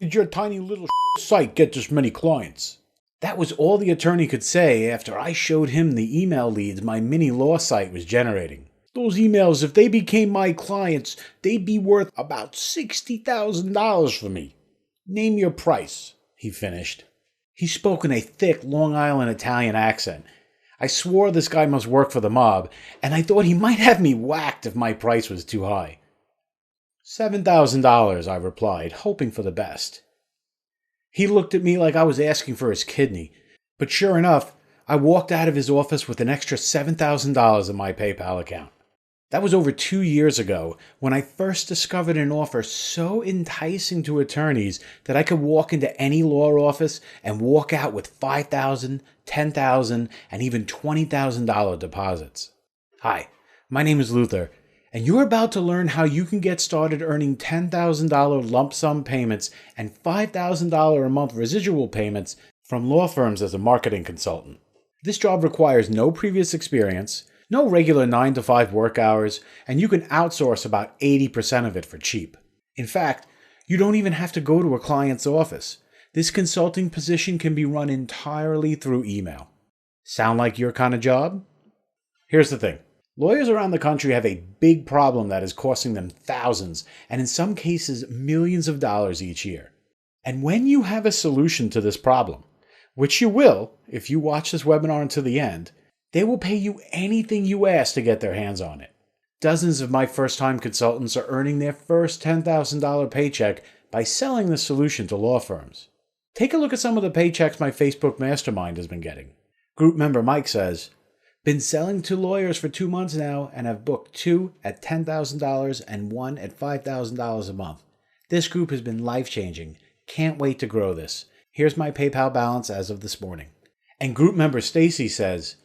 did your tiny little site get this many clients?" That was all the attorney could say after I showed him the email leads my mini law site was generating. "Those emails, if they became my clients, they'd be worth about $60,000 for me. Name your price," he finished. He spoke in a thick Long Island Italian accent. I swore this guy must work for the mob, and I thought he might have me whacked if my price was too high. $7,000, I replied, hoping for the best. He looked at me like I was asking for his kidney, but sure enough, I walked out of his office with an extra $7,000 in my PayPal account. That was over 2 years ago when I first discovered an offer so enticing to attorneys that I could walk into any law office and walk out with $5,000, $10,000, and even $20,000 deposits. Hi, my name is Luther, and you're about to learn how you can get started earning $10,000 lump sum payments and $5,000 a month residual payments from law firms as a marketing consultant. This job requires no previous experience, no regular 9 to 5 work hours, and you can outsource about 80% of it for cheap. In fact, you don't even have to go to a client's office. This consulting position can be run entirely through email. Sound like your kind of job? Here's the thing. Lawyers around the country have a big problem that is costing them thousands, and in some cases millions of dollars each year. And when you have a solution to this problem, which you will if you watch this webinar until the end, they will pay you anything you ask to get their hands on it. Dozens of my first-time consultants are earning their first $10,000 paycheck by selling the solution to law firms. Take a look at some of the paychecks my Facebook mastermind has been getting. Group member Mike says, "Been selling to lawyers for 2 months now and have booked 2 at $10,000 and 1 at $5,000 a month. This group has been life-changing. Can't wait to grow this. Here's my PayPal balance as of this morning." And group member Stacy says,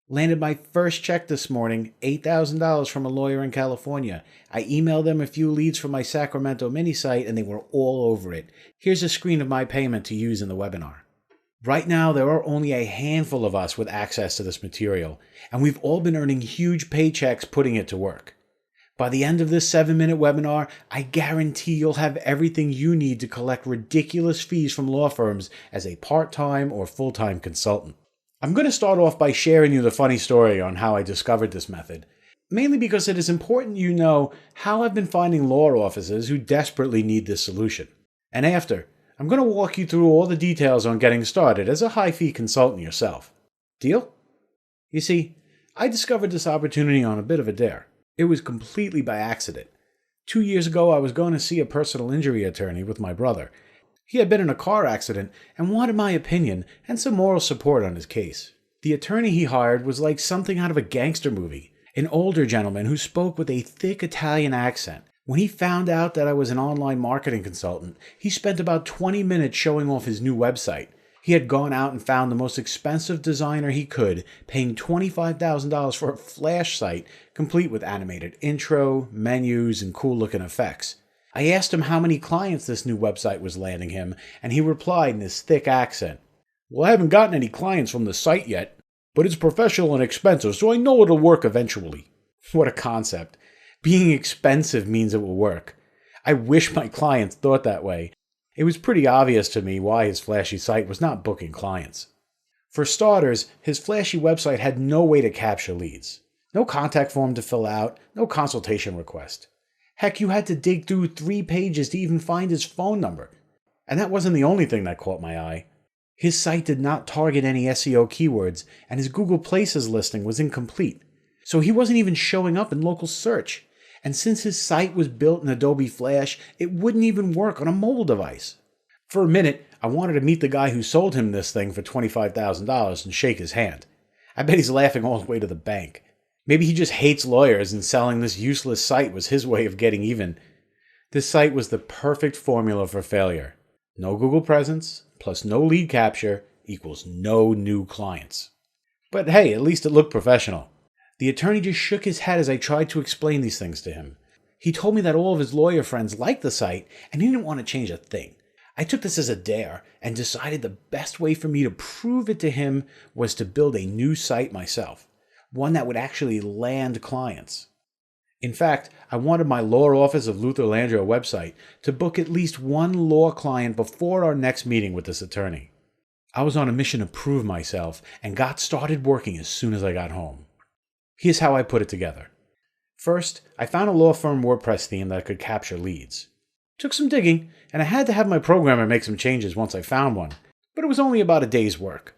"Landed my first check this morning, $8,000 from a lawyer in California. I emailed them a few leads from my Sacramento mini site and they were all over it. Here's a screen of my payment to use in the webinar." Right now, there are only a handful of us with access to this material, and we've all been earning huge paychecks putting it to work. By the end of this 7-minute webinar, I guarantee you'll have everything you need to collect ridiculous fees from law firms as a part-time or full-time consultant. I'm going to start off by sharing you the funny story on how I discovered this method, mainly because it is important you know how I've been finding law offices who desperately need this solution. And after, I'm going to walk you through all the details on getting started as a high-fee consultant yourself. Deal? You see, I discovered this opportunity on a bit of a dare. It was completely by accident. 2 years ago, I was going to see a personal injury attorney with my brother. He had been in a car accident and wanted my opinion and some moral support on his case. The attorney he hired was like something out of a gangster movie, an older gentleman who spoke with a thick Italian accent. When he found out that I was an online marketing consultant, he spent about 20 minutes showing off his new website. He had gone out and found the most expensive designer he could, paying $25,000 for a flash site complete with animated intro, menus, and cool-looking effects. I asked him how many clients this new website was landing him, and he replied in his thick accent, "Well, I haven't gotten any clients from the site yet, but it's professional and expensive, so I know it'll work eventually." What a concept. Being expensive means it will work. I wish my clients thought that way. It was pretty obvious to me why his flashy site was not booking clients. For starters, his flashy website had no way to capture leads. No contact form to fill out, no consultation request. Heck, you had to dig through 3 pages to even find his phone number. And that wasn't the only thing that caught my eye. His site did not target any SEO keywords, and his Google Places listing was incomplete. So he wasn't even showing up in local search. And since his site was built in Adobe Flash, it wouldn't even work on a mobile device. For a minute, I wanted to meet the guy who sold him this thing for $25,000 and shake his hand. I bet he's laughing all the way to the bank. Maybe he just hates lawyers and selling this useless site was his way of getting even. This site was the perfect formula for failure. No Google presence plus no lead capture equals no new clients. But hey, at least it looked professional. The attorney just shook his head as I tried to explain these things to him. He told me that all of his lawyer friends liked the site and he didn't want to change a thing. I took this as a dare and decided the best way for me to prove it to him was to build a new site myself, one that would actually land clients. In fact, I wanted my law office of Luther Landro website to book at least one law client before our next meeting with this attorney. I was on a mission to prove myself and got started working as soon as I got home. Here's how I put it together. First, I found a law firm WordPress theme that could capture leads. Took some digging, and I had to have my programmer make some changes once I found one, but it was only about a day's work.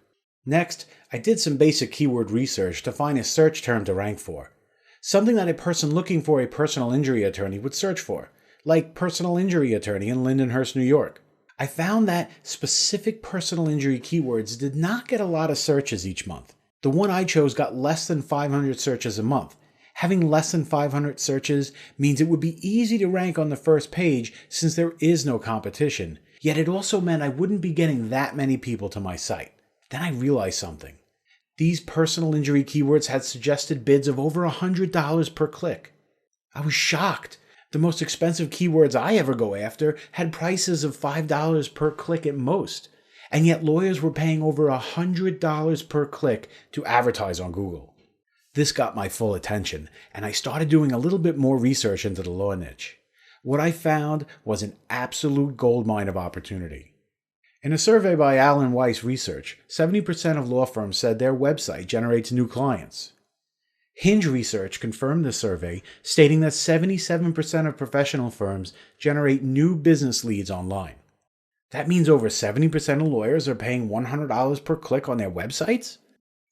Next, I did some basic keyword research to find a search term to rank for. Something that a person looking for a personal injury attorney would search for, like personal injury attorney in Lindenhurst, New York. I found that specific personal injury keywords did not get a lot of searches each month. The one I chose got less than 500 searches a month. Having less than 500 searches means it would be easy to rank on the first page since there is no competition, yet it also meant I wouldn't be getting that many people to my site. Then I realized something. These personal injury keywords had suggested bids of over $100 per click. I was shocked. The most expensive keywords I ever go after had prices of $5 per click at most, and yet lawyers were paying over $100 per click to advertise on Google. This got my full attention, and I started doing a little bit more research into the law niche. What I found was an absolute goldmine of opportunity. In a survey by Allen Weiss Research, 70% of law firms said their website generates new clients. Hinge Research confirmed the survey, stating that 77% of professional firms generate new business leads online. That means over 70% of lawyers are paying $100 per click on their websites?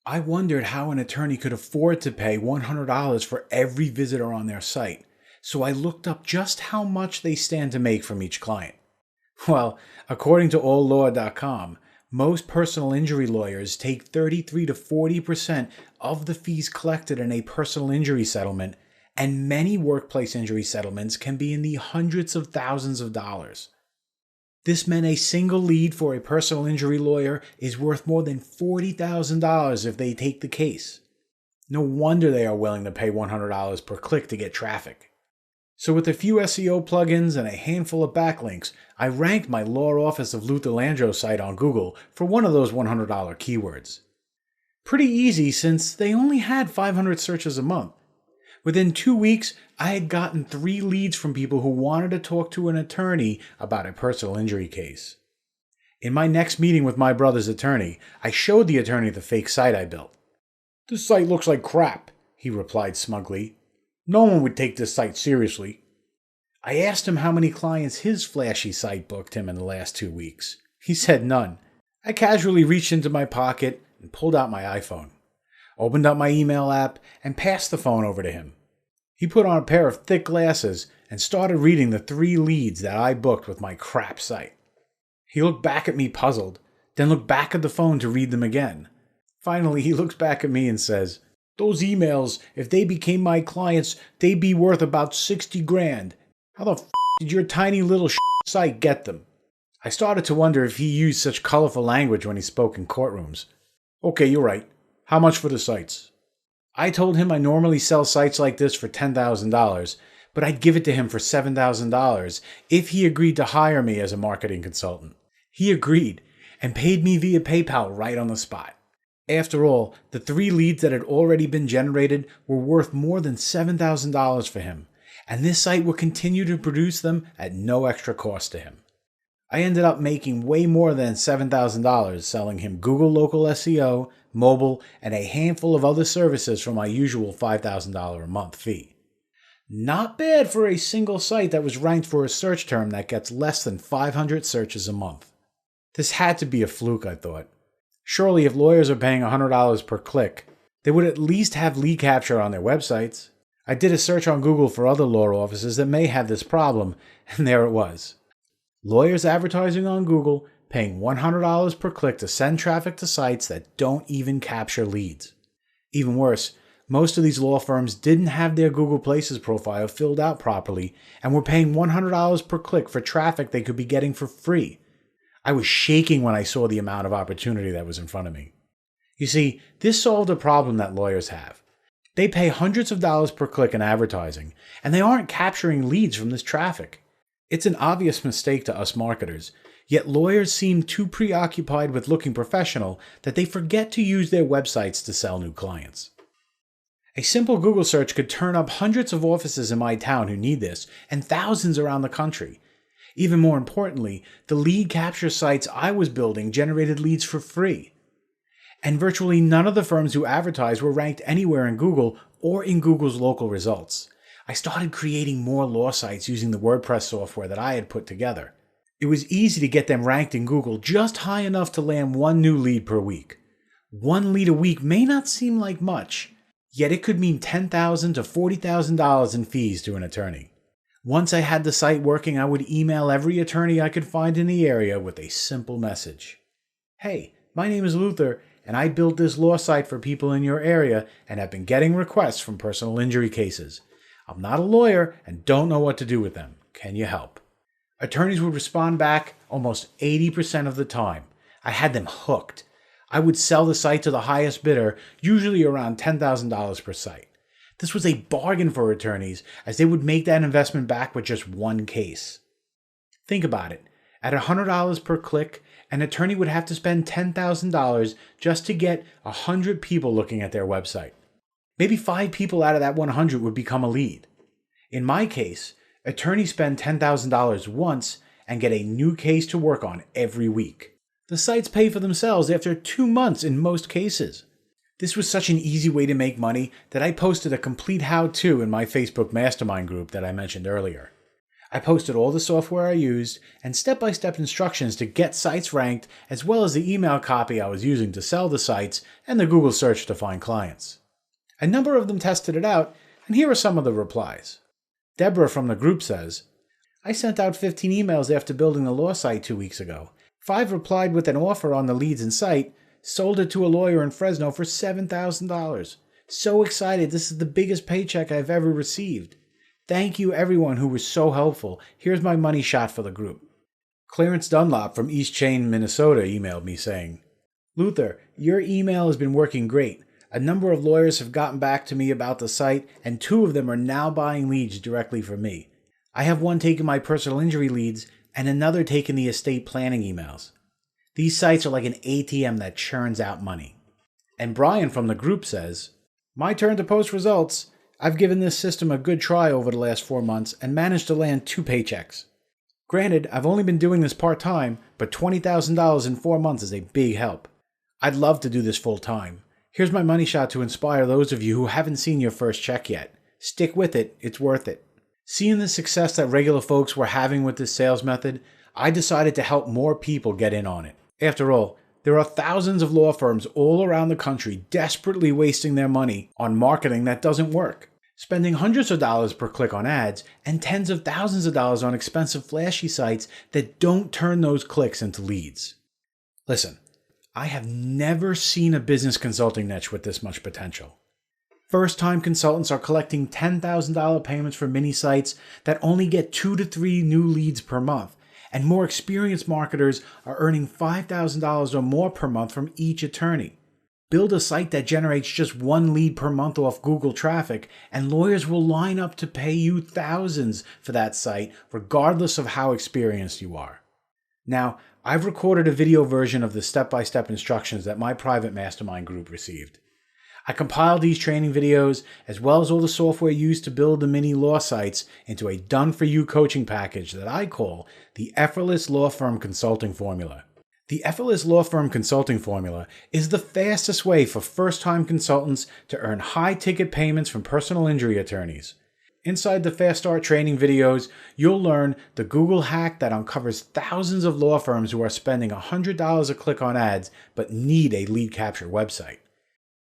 I wondered how an attorney could afford to pay $100 for every visitor on their site, so I looked up just how much they stand to make from each client. Well, according to alllaw.com, most personal injury lawyers take 33 to 40% of the fees collected in a personal injury settlement, and many workplace injury settlements can be in the hundreds of thousands of dollars. This meant a single lead for a personal injury lawyer is worth more than $40,000 if they take the case. No wonder they are willing to pay $100 per click to get traffic. So with a few SEO plugins and a handful of backlinks, I ranked my law office of Luther Landro site on Google for one of those $100 keywords. Pretty easy since they only had 500 searches a month. Within 2 weeks, I had gotten 3 leads from people who wanted to talk to an attorney about a personal injury case. In my next meeting with my brother's attorney, I showed the attorney the fake site I built. "This site looks like crap," he replied smugly. "No one would take this site seriously." I asked him how many clients his flashy site booked him in the last 2 weeks. He said none. I casually reached into my pocket and pulled out my iPhone, opened up my email app, and passed the phone over to him. He put on a pair of thick glasses and started reading the 3 leads that I booked with my crap site. He looked back at me puzzled, then looked back at the phone to read them again. Finally, he looks back at me and says, "Those emails, if they became my clients, they'd be worth about 60 grand. How the f*** did your tiny little site get them?" I started to wonder if he used such colorful language when he spoke in courtrooms. "Okay, you're right. How much for the sites?" I told him I normally sell sites like this for $10,000, but I'd give it to him for $7,000 if he agreed to hire me as a marketing consultant. He agreed and paid me via PayPal right on the spot. After all, the 3 leads that had already been generated were worth more than $7,000 for him, and this site would continue to produce them at no extra cost to him. I ended up making way more than $7,000 selling him Google Local SEO, mobile, and a handful of other services for my usual $5,000 a month fee. Not bad for a single site that was ranked for a search term that gets less than 500 searches a month. This had to be a fluke, I thought. Surely if lawyers are paying $100 per click, they would at least have lead capture on their websites. I did a search on Google for other law offices that may have this problem, and there it was. Lawyers advertising on Google paying $100 per click to send traffic to sites that don't even capture leads. Even worse, most of these law firms didn't have their Google Places profile filled out properly and were paying $100 per click for traffic they could be getting for free. I was shaking when I saw the amount of opportunity that was in front of me. You see, this solved a problem that lawyers have. They pay hundreds of dollars per click in advertising, and they aren't capturing leads from this traffic. It's an obvious mistake to us marketers, yet lawyers seem too preoccupied with looking professional that they forget to use their websites to sell new clients. A simple Google search could turn up hundreds of offices in my town who need this, and thousands around the country. Even more importantly, the lead capture sites I was building generated leads for free. And virtually none of the firms who advertised were ranked anywhere in Google or in Google's local results. I started creating more law sites using the WordPress software that I had put together. It was easy to get them ranked in Google just high enough to land one new lead per week. One lead a week may not seem like much, yet it could mean $10,000 to $40,000 in fees to an attorney. Once I had the site working, I would email every attorney I could find in the area with a simple message. Hey, my name is Luther, and I built this law site for people in your area and have been getting requests from personal injury cases. I'm not a lawyer and don't know what to do with them. Can you help? Attorneys would respond back almost 80% of the time. I had them hooked. I would sell the site to the highest bidder, usually around $10,000 per site. This was a bargain for attorneys, as they would make that investment back with just one case. Think about it. At $100 per click, an attorney would have to spend $10,000 just to get 100 people looking at their website. Maybe 5 people out of that 100 would become a lead. In my case, attorneys spend $10,000 once and get a new case to work on every week. The sites pay for themselves after 2 months in most cases. This was such an easy way to make money that I posted a complete how-to in my Facebook mastermind group that I mentioned earlier. I posted all the software I used and step-by-step instructions to get sites ranked, as well as the email copy I was using to sell the sites and the Google search to find clients. A number of them tested it out, and here are some of the replies. Deborah from the group says, I sent out 15 emails after building the law site 2 weeks ago. 5 replied with an offer on the leads and site, sold it to a lawyer in Fresno for $7,000. So excited, this is the biggest paycheck I've ever received. Thank you everyone who was so helpful. Here's my money shot for the group. Clarence Dunlop from East Chain, Minnesota emailed me saying, Luther, your email has been working great. A number of lawyers have gotten back to me about the site, and 2 of them are now buying leads directly from me. I have one taking my personal injury leads and another taking the estate planning emails. These sites are like an ATM that churns out money. And Brian from the group says, my turn to post results. I've given this system a good try over the last 4 months and managed to land 2 paychecks. Granted, I've only been doing this part-time, but $20,000 in 4 months is a big help. I'd love to do this full-time. Here's my money shot to inspire those of you who haven't seen your first check yet. Stick with it, it's worth it. Seeing the success that regular folks were having with this sales method, I decided to help more people get in on it. After all, there are thousands of law firms all around the country desperately wasting their money on marketing that doesn't work, spending hundreds of dollars per click on ads and tens of thousands of dollars on expensive flashy sites that don't turn those clicks into leads. Listen, I have never seen a business consulting niche with this much potential. First-time consultants are collecting $10,000 payments for mini sites that only get 2 to 3 new leads per month, and more experienced marketers are earning $5,000 or more per month from each attorney. Build a site that generates just 1 lead per month off Google traffic, and lawyers will line up to pay you thousands for that site, regardless of how experienced you are. Now, I've recorded a video version of the step-by-step instructions that my private mastermind group received. I compiled these training videos, as well as all the software used to build the mini law sites, into a done-for-you coaching package that I call the Effortless Law Firm Consulting Formula. The Effortless Law Firm Consulting Formula is the fastest way for first-time consultants to earn high-ticket payments from personal injury attorneys. Inside the Fast Start training videos, you'll learn the Google hack that uncovers thousands of law firms who are spending $100 a click on ads but need a lead capture website.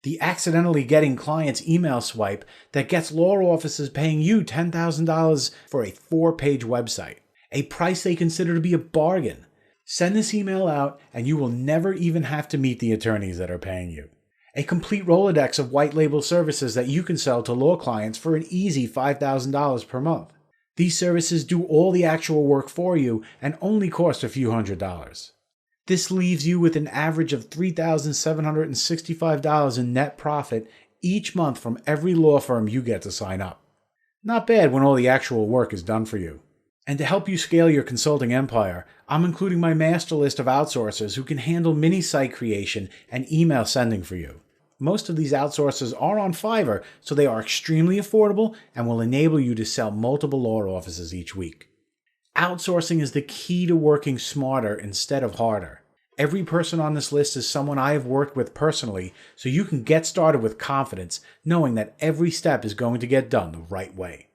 The accidentally getting clients email swipe that gets law offices paying you $10,000 for a 4-page website, a price they consider to be a bargain. Send this email out and you will never even have to meet the attorneys that are paying you. A complete Rolodex of white label services that you can sell to law clients for an easy $5,000 per month. These services do all the actual work for you and only cost a few $100s. This leaves you with an average of $3,765 in net profit each month from every law firm you get to sign up. Not bad when all the actual work is done for you. And to help you scale your consulting empire, I'm including my master list of outsourcers who can handle mini site creation and email sending for you. Most of these outsourcers are on Fiverr, so they are extremely affordable and will enable you to sell multiple law offices each week. Outsourcing is the key to working smarter instead of harder. Every person on this list is someone I have worked with personally, so you can get started with confidence, knowing that every step is going to get done the right way.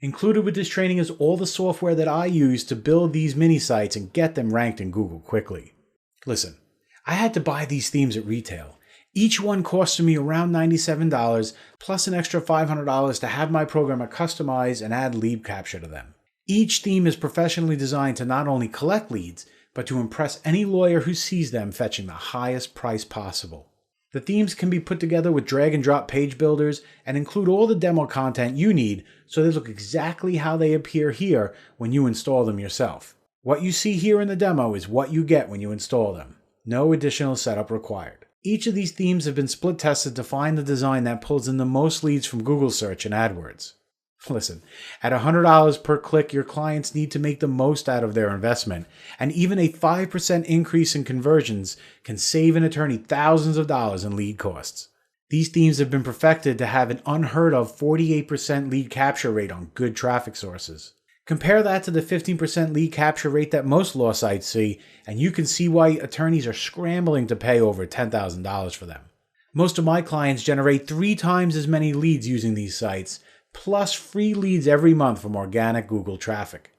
Included with this training is all the software that I use to build these mini sites and get them ranked in Google quickly. Listen, I had to buy these themes at retail. Each one costed me around $97, plus an extra $500 to have my programmer customize and add lead capture to them. Each theme is professionally designed to not only collect leads, but to impress any lawyer who sees them fetching the highest price possible. The themes can be put together with drag and drop page builders and include all the demo content you need so they look exactly how they appear here when you install them yourself. What you see here in the demo is what you get when you install them. No additional setup required. Each of these themes have been split tested to find the design that pulls in the most leads from Google search and AdWords. Listen, at $100 per click, your clients need to make the most out of their investment, and even a 5% increase in conversions can save an attorney thousands of dollars in lead costs. These themes have been perfected to have an unheard of 48% lead capture rate on good traffic sources. Compare that to the 15% lead capture rate that most law sites see, and you can see why attorneys are scrambling to pay over $10,000 for them. Most of my clients generate 3 times as many leads using these sites, plus free leads every month from organic Google traffic.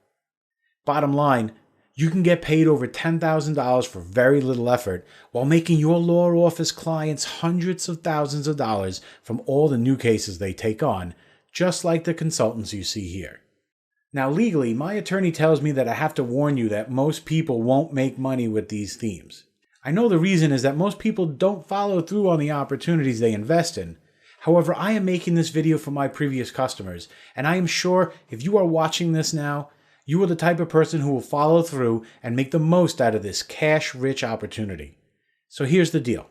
Bottom line, you can get paid over $10,000 for very little effort while making your law office clients hundreds of thousands of dollars from all the new cases they take on, just like the consultants you see here. Now legally, my attorney tells me that I have to warn you that most people won't make money with these themes. I know the reason is that most people don't follow through on the opportunities they invest in. However, I am making this video for my previous customers, and I am sure if you are watching this now, you are the type of person who will follow through and make the most out of this cash-rich opportunity. So here's the deal.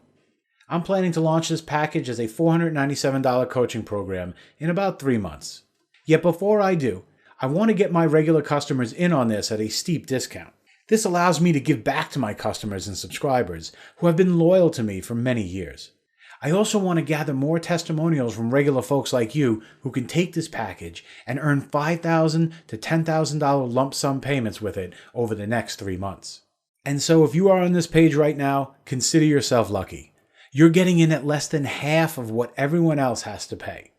I'm planning to launch this package as a $497 coaching program in about 3 months. Yet before I do, I want to get my regular customers in on this at a steep discount. This allows me to give back to my customers and subscribers who have been loyal to me for many years. I also want to gather more testimonials from regular folks like you who can take this package and earn $5,000 to $10,000 lump sum payments with it over the next 3 months. And so if you are on this page right now, consider yourself lucky. You're getting in at less than half of what everyone else has to pay.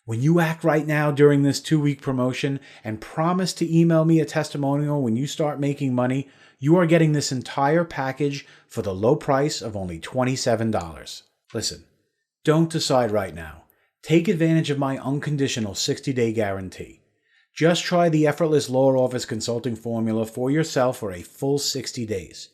When you act right now during this 2-week promotion and promise to email me a testimonial when you start making money, you are getting this entire package for the low price of only $27. Listen, don't decide right now. Take advantage of my unconditional 60-day guarantee. Just try the Effortless Law Office Consulting Formula for yourself for a full 60 days.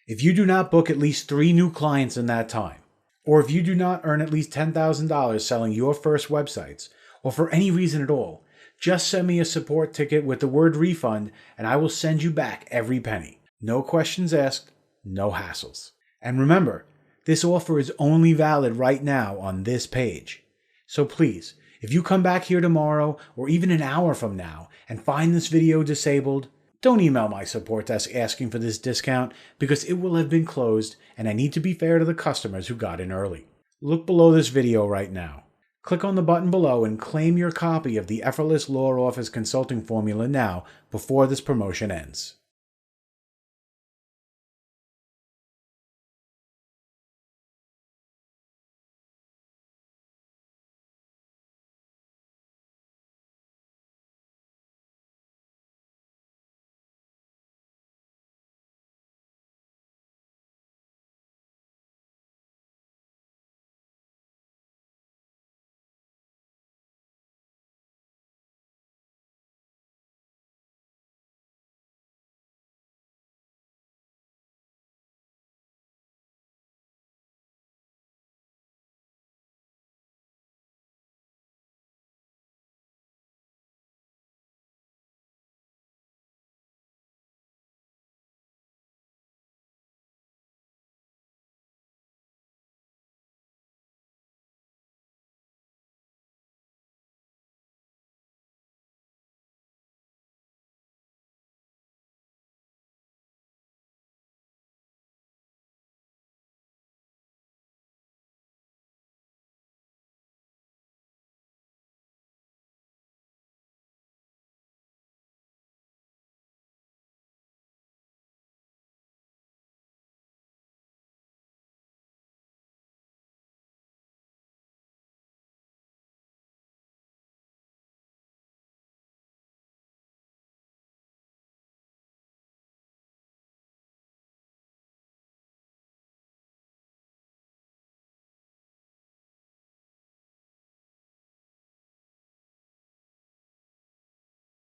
If you do not book at least 3 new clients in that time, or if you do not earn at least $10,000 selling your first websites, or for any reason at all, just send me a support ticket with the word refund and I will send you back every penny. No questions asked, no hassles. And remember, this offer is only valid right now on this page. So please, if you come back here tomorrow or even an hour from now and find this video disabled, don't email my support desk asking for this discount because it will have been closed and I need to be fair to the customers who got in early. Look below this video right now. Click on the button below and claim your copy of the Effortless Law Office Consulting Formula now before this promotion ends.